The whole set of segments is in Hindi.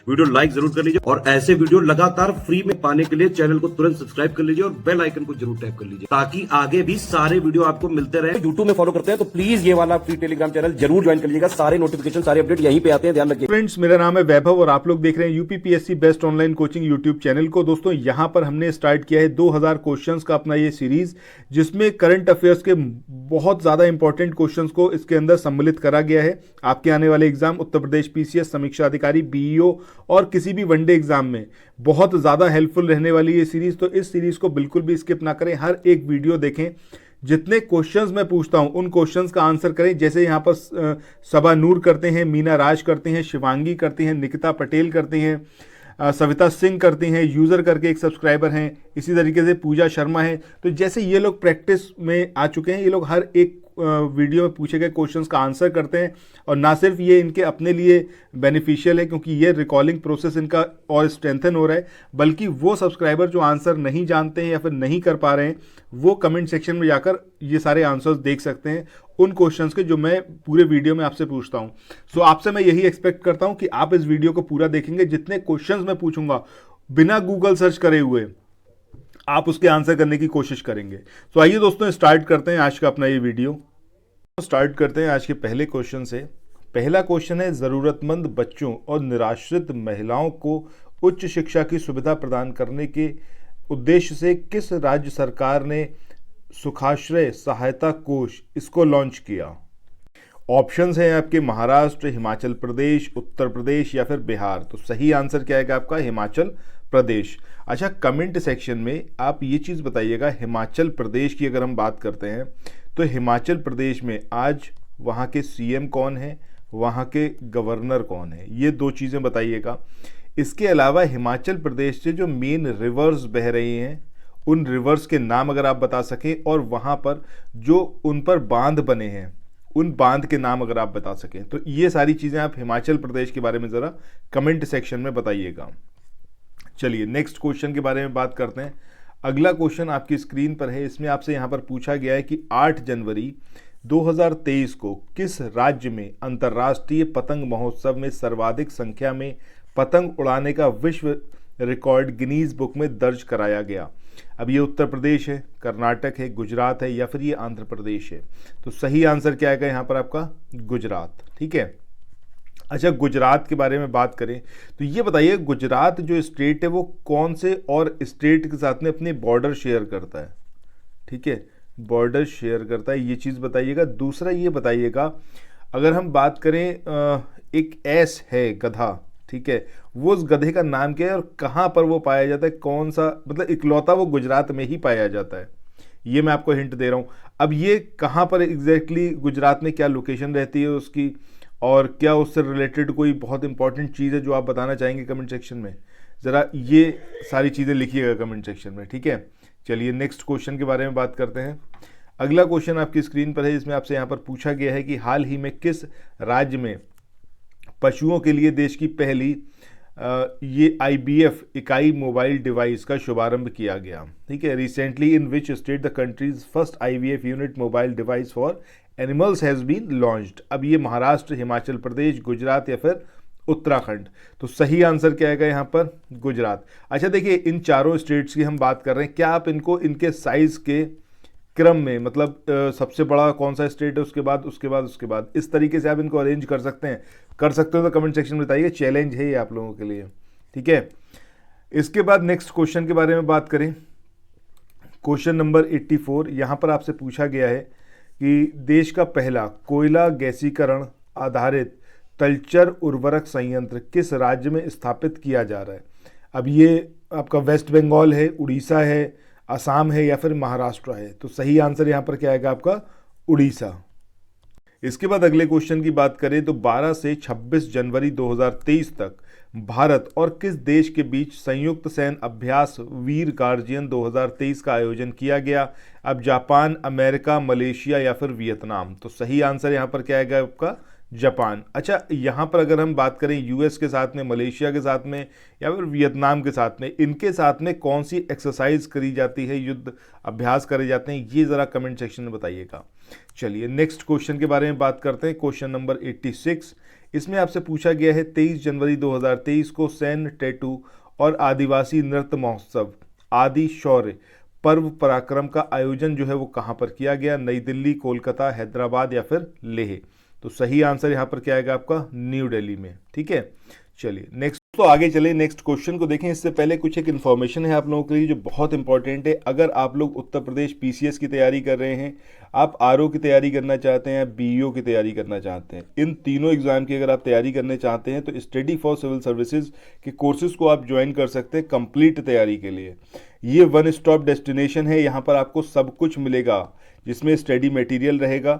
वीडियो लाइक जरूर कर लीजिए और ऐसे वीडियो लगातार फ्री में पाने के लिए चैनल को तुरंत सब्सक्राइब कर लीजिए और बेल आइकन को जरूर टैप कर लीजिए ताकि आगे भी सारे वीडियो आपको मिलते रहे। यूट्यूब में फॉलो करते हैं तो प्लीज ये वाला फ्री टेलीग्राम चैनल जरूर ज्वाइन कर लीजिएगा। सारे नोटिफिकेशन सारे अपडेट यहीं पे आते हैं, ध्यान रखिए। फ्रेंड्स, मेरा नाम है वैभव और आप लोग देख रहे हैं UPPSC best online coaching YouTube channel को। दोस्तों, यहाँ पर हमने स्टार्ट किया है 2000 क्वेश्चंस का अपना ये सीरीज, जिसमें करंट अफेयर्स के बहुत ज़्यादा इंपॉर्टेंट क्वेश्चंस को इसके अंदर सम्मिलित करा गया है। आपके आने वाले एग्जाम उत्तर प्रदेश पीसीएस, समीक्षा अधिकारी, बीईओ और किसी भी वनडे एग्जाम में बहुत ज़्यादा हेल्पफुल रहने वाली ये सीरीज। तो इस सीरीज को बिल्कुल भी स्किप ना करें, हर एक वीडियो देखें। जितने क्वेश्चंस मैं पूछता हूं उन क्वेश्चंस का आंसर करें। जैसे यहाँ पर सबा नूर करते हैं, मीना राज करते हैं, शिवांगी करती हैं, निकिता पटेल करती हैं, सविता सिंह करती हैं, यूज़र करके एक सब्सक्राइबर हैं, इसी तरीके से पूजा शर्मा है। तो जैसे ये लोग प्रैक्टिस में आ चुके हैं, ये लोग हर एक वीडियो में पूछे गए क्वेश्चंस का आंसर करते हैं। और ना सिर्फ ये इनके अपने लिए बेनिफिशियल है क्योंकि ये रिकॉलिंग प्रोसेस इनका और स्ट्रेंथन हो रहा है, बल्कि वो सब्सक्राइबर जो आंसर नहीं जानते हैं या फिर नहीं कर पा रहे हैं, वो कमेंट सेक्शन में जाकर ये सारे आंसर्स देख सकते हैं उन क्वेश्चंस के जो मैं पूरे वीडियो में आपसे पूछता हूं। सो आपसे मैं यही एक्सपेक्ट करता हूं कि आप इस वीडियो को पूरा देखेंगे। जितने क्वेश्चंस मैं पूछूंगा बिना गूगल सर्च करे हुए आप उसके आंसर करने की कोशिश करेंगे। तो आइए दोस्तों, स्टार्ट करते हैं आज का अपना ये वीडियो। स्टार्ट करते हैं आज के पहले क्वेश्चन से। पहला क्वेश्चन है, ज़रूरतमंद बच्चों और निराश्रित महिलाओं को उच्च शिक्षा की सुविधा प्रदान करने के उद्देश्य से किस राज्य सरकार ने सुखाश्रय सहायता कोष इसको लॉन्च किया? ऑप्शंस हैं आपके महाराष्ट्र, हिमाचल प्रदेश, उत्तर प्रदेश या फिर बिहार। तो सही आंसर क्या आएगा आपका? हिमाचल प्रदेश। अच्छा, कमेंट सेक्शन में आप ये चीज़ बताइएगा, हिमाचल प्रदेश की अगर हम बात करते हैं तो हिमाचल प्रदेश में आज वहाँ के सीएम कौन है, वहाँ के गवर्नर कौन है, ये दो चीज़ें बताइएगा। इसके अलावा हिमाचल प्रदेश से जो मेन रिवर्स बह रही हैं उन रिवर्स के नाम अगर आप बता सकें, और वहाँ पर जो उन पर बांध बने हैं उन बांध के नाम अगर आप बता सकें, तो ये सारी चीज़ें आप हिमाचल प्रदेश के बारे में ज़रा कमेंट सेक्शन में बताइएगा। चलिए नेक्स्ट क्वेश्चन के बारे में बात करते हैं। अगला क्वेश्चन आपकी स्क्रीन पर है। इसमें आपसे यहाँ पर पूछा गया है कि 8 जनवरी 2023 को किस राज्य में अंतर्राष्ट्रीय पतंग महोत्सव में सर्वाधिक संख्या में पतंग उड़ाने का विश्व रिकॉर्ड गिनीज बुक में दर्ज कराया गया? अब ये उत्तर प्रदेश है, कर्नाटक है, गुजरात है या फिर ये आंध्र प्रदेश है? तो सही आंसर क्या आएगा यहाँ पर आपका? गुजरात। ठीक है। अच्छा, गुजरात के बारे में बात करें तो ये बताइए, गुजरात जो स्टेट है वो कौन से और स्टेट के साथ में अपने बॉर्डर शेयर करता है? ठीक है, बॉर्डर शेयर करता है, ये चीज़ बताइएगा। दूसरा ये बताइएगा, अगर हम बात करें एक ऐस है गधा, ठीक है, वो उस गधे का नाम क्या है और कहाँ पर वो पाया जाता है? कौन सा, मतलब इकलौता वो गुजरात में ही पाया जाता है। ये मैं आपको हिंट दे रहा हूँ। अब ये कहाँ पर एग्जैक्टली गुजरात में क्या लोकेशन रहती है उसकी, और क्या उससे रिलेटेड कोई बहुत इंपॉर्टेंट चीज़ है जो आप बताना चाहेंगे कमेंट सेक्शन में, ज़रा ये सारी चीज़ें लिखिएगा कमेंट सेक्शन में। ठीक है, चलिए नेक्स्ट क्वेश्चन के बारे में बात करते हैं। अगला क्वेश्चन आपकी स्क्रीन पर है। इसमें आपसे यहाँ पर पूछा गया है कि हाल ही में किस राज्य में पशुओं के लिए देश की पहली ये IBF इकाई मोबाइल डिवाइस का शुभारंभ किया गया? ठीक है, recently in which state the countries first IVF unit mobile device for animals has been launched? अब ये महाराष्ट्र, हिमाचल प्रदेश, गुजरात या फिर उत्तराखंड? तो सही आंसर क्या आएगा यहाँ पर? गुजरात। अच्छा देखिए, इन चारों स्टेट्स की हम बात कर रहे हैं, क्या आप इनको इनके साइज़ के क्रम में, मतलब सबसे बड़ा कौन सा स्टेट है, उसके बाद उसके बाद उसके बाद, इस तरीके से आप इनको अरेंज कर सकते हैं? कर सकते हो तो कमेंट सेक्शन में बताइए, चैलेंज है ये आप लोगों के लिए। ठीक है, इसके बाद नेक्स्ट क्वेश्चन के बारे में बात करें। क्वेश्चन नंबर 84, यहाँ पर आपसे पूछा गया है कि देश का पहला कोयला गैसीकरण आधारित तलचर उर्वरक संयंत्र किस राज्य में स्थापित किया जा रहा है? अब ये आपका वेस्ट बंगाल है, उड़ीसा है, असम है या फिर महाराष्ट्र है? तो सही आंसर यहाँ पर क्या आएगा आपका? उड़ीसा। इसके बाद अगले क्वेश्चन की बात करें तो 12 से 26 जनवरी 2023 तक भारत और किस देश के बीच संयुक्त सैन्य अभ्यास वीर गार्जियन 2023 का आयोजन किया गया? अब जापान, अमेरिका, मलेशिया या फिर वियतनाम? तो सही आंसर यहाँ पर क्या आएगा आपका? जापान। अच्छा, यहाँ पर अगर हम बात करें यूएस के साथ में, मलेशिया के साथ में या फिर वियतनाम के साथ में, इनके साथ में कौन सी एक्सरसाइज करी जाती है, युद्ध अभ्यास करे जाते हैं, ये ज़रा कमेंट सेक्शन में बताइएगा। चलिए नेक्स्ट क्वेश्चन के बारे में बात करते हैं। क्वेश्चन नंबर 86, इसमें आपसे पूछा गया है 23 जनवरी 2023 को सैन्य टैटू और आदिवासी नृत्य महोत्सव आदि शौर्य पर्व पराक्रम का आयोजन जो है वो कहाँ पर किया गया, नई दिल्ली, कोलकाता, हैदराबाद या फिर लेह। तो सही आंसर यहाँ पर क्या आएगा आपका, न्यू दिल्ली में। ठीक है, चलिए नेक्स्ट, तो आगे चले नेक्स्ट क्वेश्चन को देखें। इससे पहले कुछ एक इन्फॉर्मेशन है आप लोगों के लिए जो बहुत इंपॉर्टेंट है। अगर आप लोग उत्तर प्रदेश पीसीएस की तैयारी कर रहे हैं, आप आरओ की तैयारी करना चाहते हैं, बीईओ की तैयारी करना चाहते हैं, इन तीनों एग्जाम की अगर आप तैयारी करने चाहते हैं तो स्टडी फॉर सिविल सर्विसेज के कोर्सेज को आप ज्वाइन कर सकते हैं कंप्लीट तैयारी के लिए। ये वन स्टॉप डेस्टिनेशन है, यहाँ पर आपको सब कुछ मिलेगा, जिसमें स्टडी मटेरियल रहेगा,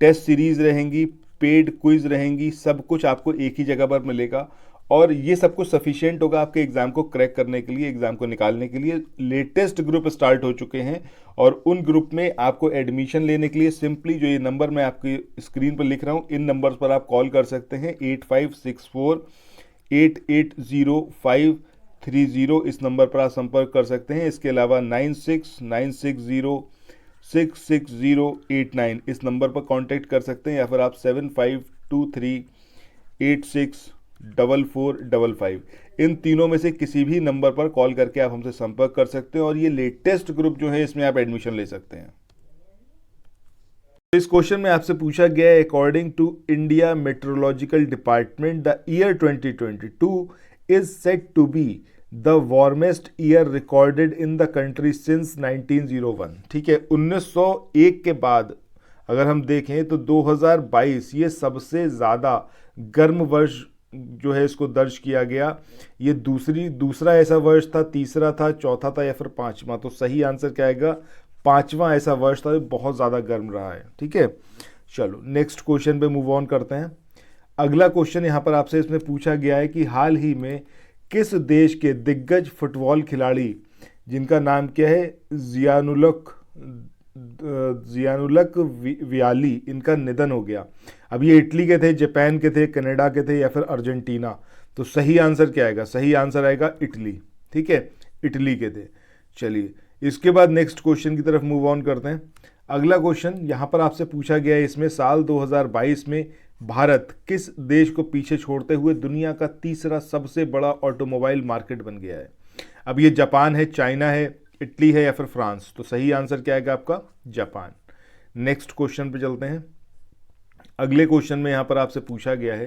टेस्ट सीरीज रहेंगी, पेड क्विज रहेंगी, सब कुछ आपको एक ही जगह पर मिलेगा। और ये सब कुछ सफिशिएंट होगा आपके एग्जाम को क्रैक करने के लिए, एग्जाम को निकालने के लिए। लेटेस्ट ग्रुप स्टार्ट हो चुके हैं और उन ग्रुप में आपको एडमिशन लेने के लिए सिंपली जो ये नंबर मैं आपकी स्क्रीन पर लिख रहा हूँ, इन नंबर्स पर आप कॉल कर सकते हैं। 8564880530 इस नंबर पर आप संपर्क कर सकते हैं। इसके अलावा 9696066089 इस नंबर पर कांटेक्ट कर सकते हैं, या फिर आप 7523864455 इन तीनों में से किसी भी नंबर पर कॉल करके आप हमसे संपर्क कर सकते हैं और ये लेटेस्ट ग्रुप जो है इसमें आप एडमिशन ले सकते हैं। इस क्वेश्चन में आपसे पूछा गया है, according to India meteorological department the year 2022 is set to be the warmest year recorded in the country since 1901। ठीक है, 1901 के बाद अगर हम देखें तो 2022 ये सबसे ज़्यादा गर्म वर्ष जो है इसको दर्ज किया गया। ये दूसरा ऐसा वर्ष था, तीसरा था, चौथा था या फिर पांचवा। तो सही आंसर क्या आएगा, पांचवा ऐसा वर्ष था जो बहुत ज़्यादा गर्म रहा है। ठीक है, चलो नेक्स्ट क्वेश्चन पे मूव ऑन करते हैं। अगला क्वेश्चन यहाँ पर आपसे इसमें पूछा गया है कि हाल ही में किस देश के दिग्गज फुटबॉल खिलाड़ी जिनका नाम क्या है, जियानुलक वियाली, इनका निधन हो गया। अब ये इटली के थे, जापान के थे, कनाडा के थे या फिर अर्जेंटीना। तो सही आंसर क्या आएगा, सही आंसर आएगा इटली। ठीक है, इटली के थे। चलिए इसके बाद नेक्स्ट क्वेश्चन की तरफ मूव ऑन करते हैं। अगला क्वेश्चन यहाँ पर आपसे पूछा गया है, इसमें साल 2022 में भारत किस देश को पीछे छोड़ते हुए दुनिया का तीसरा सबसे बड़ा ऑटोमोबाइल मार्केट बन गया है। अब ये जापान है, चाइना है, इटली है या फिर फ्रांस। तो सही आंसर क्या आएगा आपका, जापान। नेक्स्ट क्वेश्चन पे चलते हैं। अगले क्वेश्चन में यहाँ पर आपसे पूछा गया है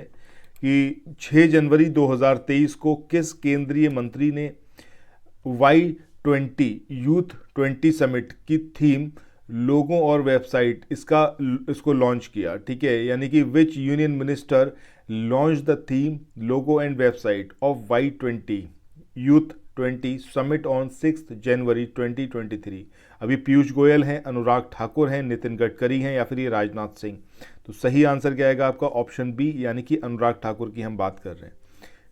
कि 6 जनवरी 2023 को किस केंद्रीय मंत्री ने Y20 यूथ 20 समिट की थीम, लोगों और वेबसाइट इसको लॉन्च किया। ठीक है, यानी कि विच union minister launch the theme, logo and website of Y20 youth 20 summit on 6 जनवरी 2023। अभी पीयूष गोयल हैं, अनुराग ठाकुर हैं, नितिन गडकरी हैं या फिर ये राजनाथ सिंह। तो सही आंसर क्या आएगा आपका, ऑप्शन बी, यानी कि अनुराग ठाकुर की हम बात कर रहे हैं।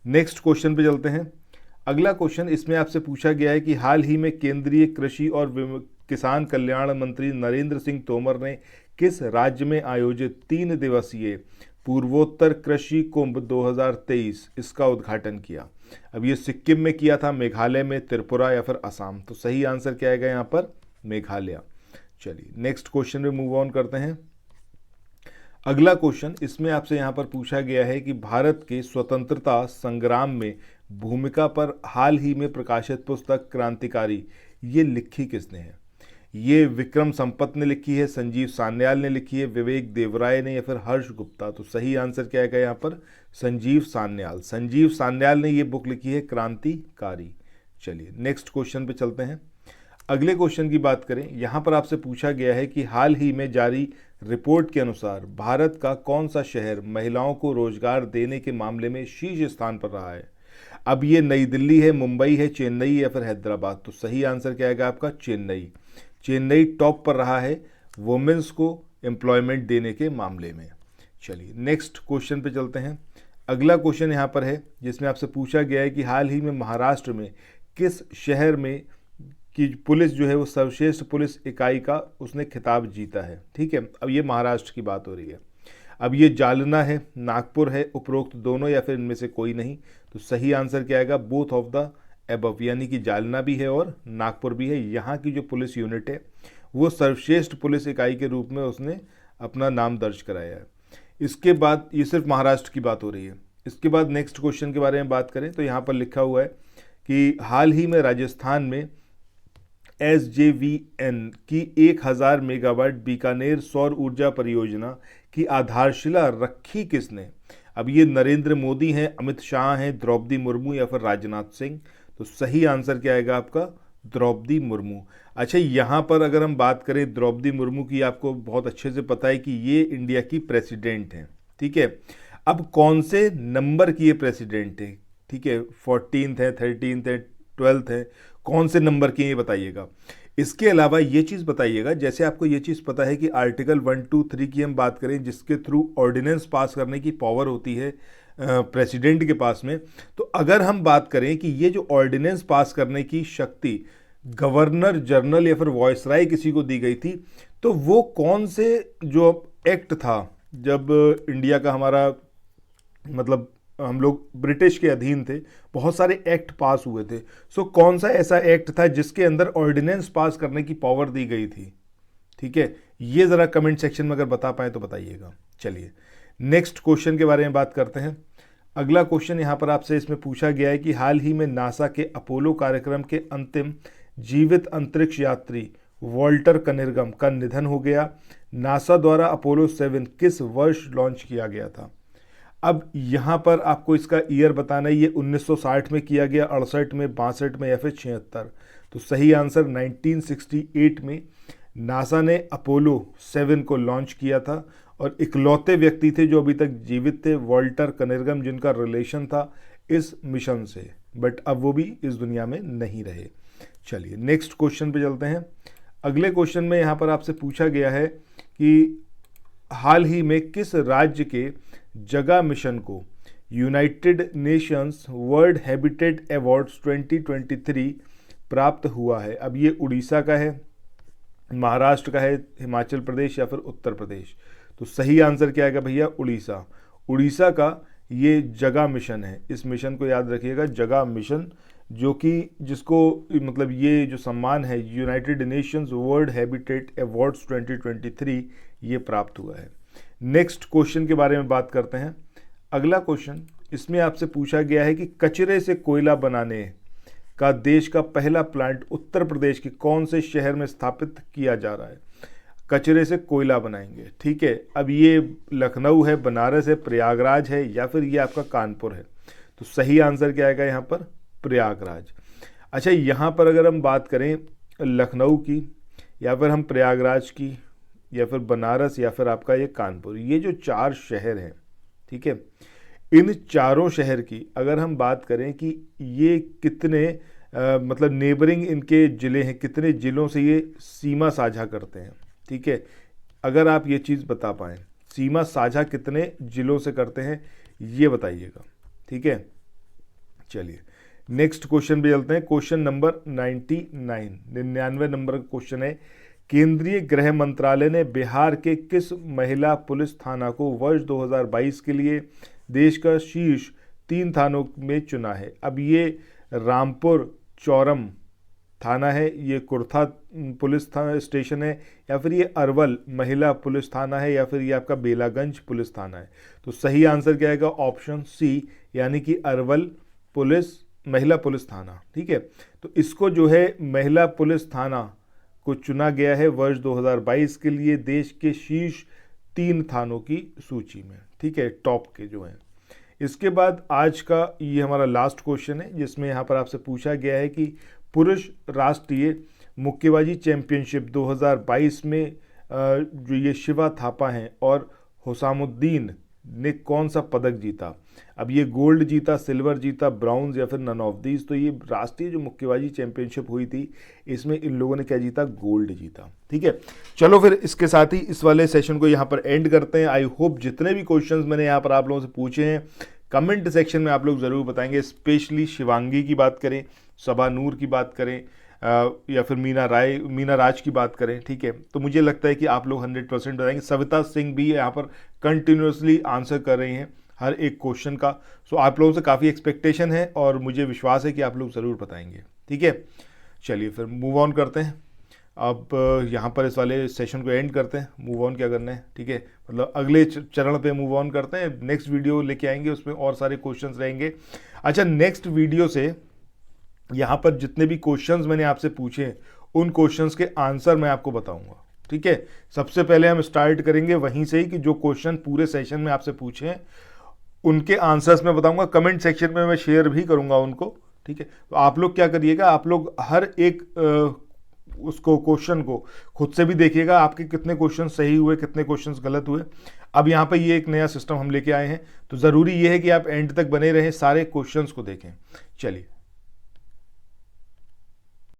नेक्स्ट क्वेश्चन पे चलते हैं। अगला क्वेश्चन इसमें आपसे पूछा गया है कि हाल ही में केंद्रीय कृषि और किसान कल्याण मंत्री नरेंद्र सिंह तोमर ने किस राज्य में आयोजित 3 दिवसीय पूर्वोत्तर कृषि कुंभ 2023 इसका उद्घाटन किया। अब ये सिक्किम में किया था, मेघालय में, त्रिपुरा या फिर असम। तो सही आंसर क्या आएगा यहाँ पर, मेघालय। चलिए नेक्स्ट क्वेश्चन में मूव ऑन करते हैं। अगला क्वेश्चन इसमें आपसे यहाँ पर पूछा गया है कि भारत के स्वतंत्रता संग्राम में भूमिका पर हाल ही में प्रकाशित पुस्तक क्रांतिकारी ये लिखी किसने है। ये विक्रम संपत ने लिखी है, संजीव सान्याल ने लिखी है, विवेक देवराय ने या फिर हर्ष गुप्ता। तो सही आंसर क्या आएगा यहाँ पर, संजीव सान्याल। संजीव सान्याल ने ये बुक लिखी है क्रांतिकारी। चलिए नेक्स्ट क्वेश्चन पे चलते हैं। अगले क्वेश्चन की बात करें, यहाँ पर आपसे पूछा गया है कि हाल ही में जारी रिपोर्ट के अनुसार भारत का कौन सा शहर महिलाओं को रोजगार देने के मामले में शीर्ष स्थान पर रहा है। अब ये नई दिल्ली है, मुंबई है, चेन्नई या फिर हैदराबाद। तो सही आंसर क्या आएगा आपका, चेन्नई। चेन्नई टॉप पर रहा है वुमेन्स को एम्प्लॉयमेंट देने के मामले में। चलिए नेक्स्ट क्वेश्चन पे चलते हैं। अगला क्वेश्चन यहाँ पर है जिसमें आपसे पूछा गया है कि हाल ही में महाराष्ट्र में किस शहर में की पुलिस जो है वो सर्वश्रेष्ठ पुलिस इकाई का उसने खिताब जीता है। ठीक है, अब ये महाराष्ट्र की बात हो रही है। अब ये जालना है, नागपुर है, उपरोक्त दोनों या फिर इनमें से कोई नहीं। तो सही आंसर क्या आएगा, बोथ ऑफ द एबव, यानी कि जालना भी है और नागपुर भी है। यहाँ की जो पुलिस यूनिट है वो सर्वश्रेष्ठ पुलिस इकाई के रूप में उसने अपना नाम दर्ज कराया है। इसके बाद ये सिर्फ महाराष्ट्र की बात हो रही है। इसके बाद नेक्स्ट क्वेश्चन के बारे में बात करें तो यहाँ पर लिखा हुआ है कि हाल ही में राजस्थान में SJVN की 1000 मेगावाट बीकानेर सौर ऊर्जा परियोजना की आधारशिला रखी किसने? अब ये नरेंद्र मोदी हैं, अमित शाह हैं, द्रौपदी मुर्मू या फिर राजनाथ सिंह? तो सही आंसर क्या आएगा आपका? द्रौपदी मुर्मू। अच्छा, यहाँ पर अगर हम बात करें द्रौपदी मुर्मू की, आपको बहुत अच्छे से पता है कि ये इंडिया की प्रेसिडेंट हैं, ठीक है। अब कौन से नंबर की ये प्रेसिडेंट है, ठीक है, 14th है, 13th है, 12th है, कौन से नंबर की ये बताइएगा। इसके अलावा ये चीज़ बताइएगा, जैसे आपको ये चीज़ पता है कि आर्टिकल 1, 2, 3 की हम बात करें जिसके थ्रू ऑर्डिनेंस पास करने की पावर होती है प्रेसिडेंट के पास में, तो अगर हम बात करें कि ये जो ऑर्डिनेंस पास करने की शक्ति गवर्नर जनरल या फिर वॉइसराय किसी को दी गई थी, तो वो कौन से जो एक्ट था जब इंडिया का हमारा मतलब हम लोग ब्रिटिश के अधीन थे, बहुत सारे एक्ट पास हुए थे। सो कौन सा ऐसा एक्ट था जिसके अंदर ऑर्डिनेंस पास करने की पावर दी गई थी? ठीक है, ये ज़रा कमेंट सेक्शन में अगर बता पाए तो बताइएगा। चलिए नेक्स्ट क्वेश्चन के बारे में बात करते हैं। अगला क्वेश्चन यहाँ पर आपसे इसमें पूछा गया है कि हाल ही में नासा के अपोलो कार्यक्रम के अंतिम जीवित अंतरिक्ष यात्री वॉल्टर कनिर्गम का निधन हो गया। नासा द्वारा अपोलो 7 किस वर्ष लॉन्च किया गया था? अब यहाँ पर आपको इसका ईयर बताना है। ये 1960 में किया गया, 68 में, 62 में या फिर 76? तो सही आंसर 1968 में नासा ने अपोलो 7 को लॉन्च किया था और इकलौते व्यक्ति थे जो अभी तक जीवित थे, वॉल्टर कनिर्गम, जिनका रिलेशन था इस मिशन से, बट अब वो भी इस दुनिया में नहीं रहे। चलिए नेक्स्ट क्वेश्चन पे चलते हैं। अगले क्वेश्चन में यहाँ पर आपसे पूछा गया है कि हाल ही में किस राज्य के जगह मिशन को United Nations world habitat awards 2023 प्राप्त हुआ है? अब ये उड़ीसा का है, महाराष्ट्र का है, हिमाचल प्रदेश या फिर उत्तर प्रदेश? तो सही आंसर क्या आएगा भैया? उड़ीसा। उड़ीसा का ये जगह मिशन है। इस मिशन को याद रखिएगा, जगह मिशन, जो कि जिसको मतलब ये जो सम्मान है United Nations world habitat awards 2023 ये प्राप्त हुआ है। नेक्स्ट क्वेश्चन के बारे में बात करते हैं। अगला क्वेश्चन इसमें आपसे पूछा गया है कि कचरे से कोयला बनाने का देश का पहला प्लांट उत्तर प्रदेश के कौन से शहर में स्थापित किया जा रहा है? कचरे से कोयला बनाएंगे, ठीक है। अब ये लखनऊ है, बनारस है, प्रयागराज है या फिर ये आपका कानपुर है? तो सही आंसर क्या आएगा यहाँ पर? प्रयागराज। अच्छा, यहाँ पर अगर हम बात करें लखनऊ की या फिर हम प्रयागराज की या फिर बनारस या फिर आपका ये कानपुर, ये जो 4 शहर हैं, ठीक है, इन चारों शहर की अगर हम बात करें कि ये कितने मतलब नेबरिंग इनके ज़िले हैं, कितने ज़िलों से ये सीमा साझा करते हैं, ठीक है, अगर आप ये चीज़ बता पाएँ सीमा साझा कितने ज़िलों से करते हैं ये बताइएगा, ठीक है। चलिए नेक्स्ट क्वेश्चन पे चलते हैं। क्वेश्चन नंबर 99 नंबर का क्वेश्चन है। केंद्रीय गृह मंत्रालय ने बिहार के किस महिला पुलिस थाना को वर्ष 2022 के लिए देश का शीर्ष 3 थानों में चुना है? अब ये रामपुर चौरम थाना है, ये कुर्था पुलिस थाना स्टेशन है, या फिर ये अरवल महिला पुलिस थाना है, या फिर ये आपका बेलागंज पुलिस थाना है? तो सही आंसर क्या आएगा? ऑप्शन सी, यानी कि अरवल महिला पुलिस थाना, ठीक है। तो इसको जो है महिला पुलिस थाना को चुना गया है वर्ष 2022 के लिए देश के शीर्ष 3 थानों की सूची में, ठीक है, टॉप के जो हैं। इसके बाद आज का ये हमारा लास्ट क्वेश्चन है जिसमें यहाँ पर आपसे पूछा गया है कि पुरुष राष्ट्रीय मुक्केबाजी चैंपियनशिप 2022 में जो ये शिवा थापा हैं और हुसामुद्दीन ने कौन सा पदक जीता? अब ये गोल्ड जीता, सिल्वर जीता, ब्राउन्ज या फिर नन ऑफ दीज? तो ये राष्ट्रीय जो मुक्केबाजी चैंपियनशिप हुई थी इसमें इन लोगों ने क्या जीता? गोल्ड जीता, ठीक है। चलो फिर इसके साथ ही इस वाले सेशन को यहाँ पर एंड करते हैं। आई होप जितने भी क्वेश्चंस मैंने यहाँ पर आप लोगों से पूछे हैं कमेंट सेक्शन में आप लोग ज़रूर बताएंगे। स्पेशली शिवांगी की बात करें, सबा नूर की बात करें या फिर मीना राज की बात करें, ठीक है, तो मुझे लगता है कि आप लोग 100% बताएंगे। सविता सिंह भी यहाँ पर कंटिन्यूसली आंसर कर रही हैं हर एक क्वेश्चन का। सो आप लोगों से काफ़ी एक्सपेक्टेशन है और मुझे विश्वास है कि आप लोग ज़रूर बताएंगे, ठीक है। चलिए फिर मूव ऑन करते हैं। अब यहाँ पर इस वाले सेशन को एंड करते हैं, मूव ऑन क्या करना है, ठीक है, मतलब अगले चरण पे मूव ऑन करते हैं। नेक्स्ट वीडियो लेके आएंगे, उसमें और सारे क्वेश्चंस रहेंगे। अच्छा, नेक्स्ट वीडियो से यहाँ पर जितने भी क्वेश्चंस मैंने आपसे पूछे उन क्वेश्चंस के आंसर मैं आपको बताऊंगा, ठीक है। सबसे पहले हम स्टार्ट करेंगे वहीं से ही कि जो क्वेश्चन पूरे सेशन में आपसे पूछे हैं उनके आंसर्स मैं बताऊंगा, कमेंट सेक्शन में मैं शेयर भी करूंगा उनको, ठीक है। तो आप लोग क्या करिएगा, आप लोग हर एक उसको क्वेश्चन को खुद से भी देखिएगा, आपके कितने क्वेश्चन सही हुए, कितने क्वेश्चन गलत हुए। अब यहाँ पे ये एक नया सिस्टम हम लेके आए हैं, तो ज़रूरी ये है कि आप एंड तक बने रहें, सारे क्वेश्चंस को देखें। चलिए